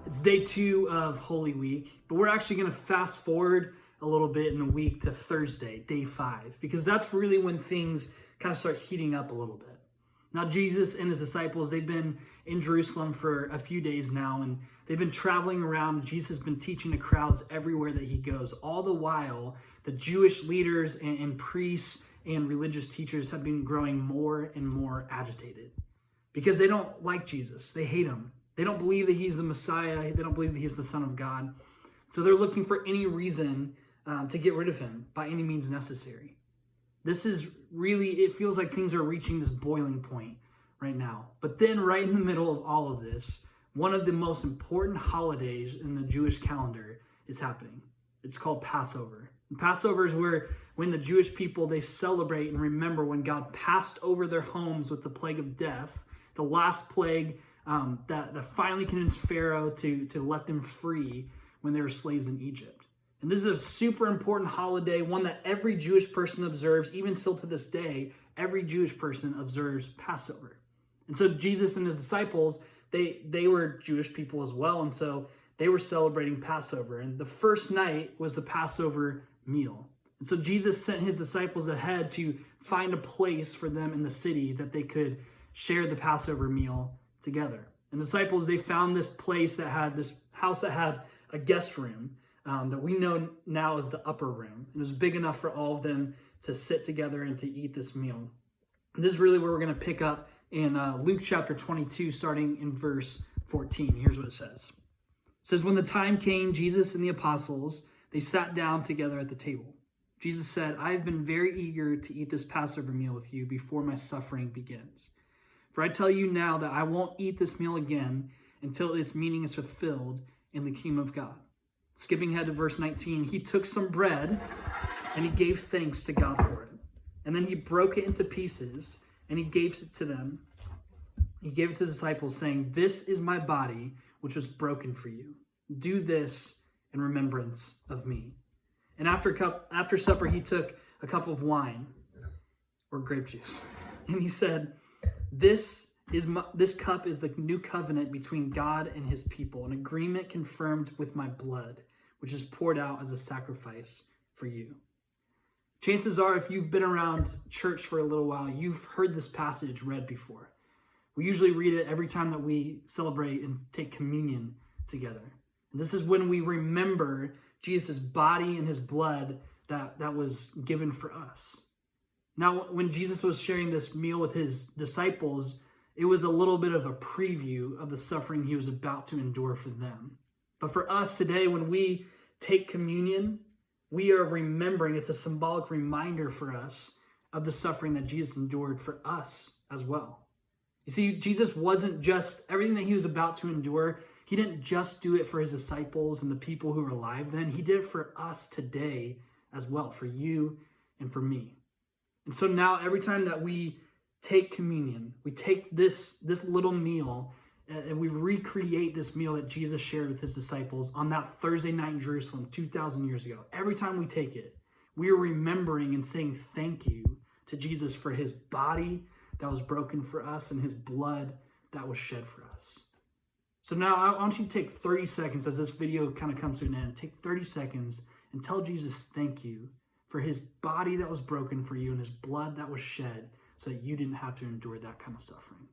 It's day 2 of Holy Week, but we're actually going to fast forward a little bit in the week to Thursday, day 5, because that's really when things kind of start heating up a little bit. Now, Jesus and his disciples, they've been in Jerusalem for a few days now, and they've been traveling around. Jesus has been teaching the crowds everywhere that he goes. All the while, the Jewish leaders and priests and religious teachers have been growing more and more agitated because they don't like Jesus. They hate him. They don't believe that he's the Messiah. They don't believe that he's the Son of God. So they're looking for any reason to get rid of him by any means necessary. This is really, it feels like things are reaching this boiling point right now. But then right in the middle of all of this, one of the most important holidays in the Jewish calendar is happening. It's called Passover. And Passover is when the Jewish people, they celebrate and remember when God passed over their homes with the plague of death, the last plague that finally convinced Pharaoh to let them free when they were slaves in Egypt. And this is a super important holiday, one that every Jewish person observes. Even still to this day, every Jewish person observes Passover. And so Jesus and his disciples, they were Jewish people as well, and so they were celebrating Passover. And the first night was the Passover meal. And so Jesus sent his disciples ahead to find a place for them in the city that they could share the Passover meal together. And the disciples, they found this place that had this house that had a guest room that we know now as the upper room. It was big enough for all of them to sit together and to eat this meal. And this is really where we're going to pick up in Luke chapter 22, starting in verse 14. Here's what it says. It says, "When the time came, Jesus and the apostles, they sat down together at the table. Jesus said, 'I have been very eager to eat this Passover meal with you before my suffering begins. For I tell you now that I won't eat this meal again until its meaning is fulfilled in the kingdom of God.'" Skipping ahead to verse 19, he took some bread and he gave thanks to God for it. And then he broke it into pieces and he gave it to them. He gave it to the disciples saying, "This is my body, which was broken for you. Do this in remembrance of me." And after supper, he took a cup of wine or grape juice. And he said, This cup is the new covenant between God and his people, an agreement confirmed with my blood, which is poured out as a sacrifice for you. Chances are, if you've been around church for a little while, you've heard this passage read before. We usually read it every time that we celebrate and take communion together. And this is when we remember Jesus' body and his blood that was given for us. Now, when Jesus was sharing this meal with his disciples, it was a little bit of a preview of the suffering he was about to endure for them. But for us today, when we take communion, we are remembering, it's a symbolic reminder for us of the suffering that Jesus endured for us as well. You see, Jesus wasn't just, everything that he was about to endure, he didn't just do it for his disciples and the people who were alive then. He did it for us today as well, for you and for me. And so now every time that we take communion, we take this little meal and we recreate this meal that Jesus shared with his disciples on that Thursday night in Jerusalem 2,000 years ago. Every time we take it, we are remembering and saying thank you to Jesus for his body that was broken for us and his blood that was shed for us. So now I want you to take 30 seconds as this video kind of comes to an end. Take 30 seconds and tell Jesus thank you for his body that was broken for you and his blood that was shed so that you didn't have to endure that kind of suffering.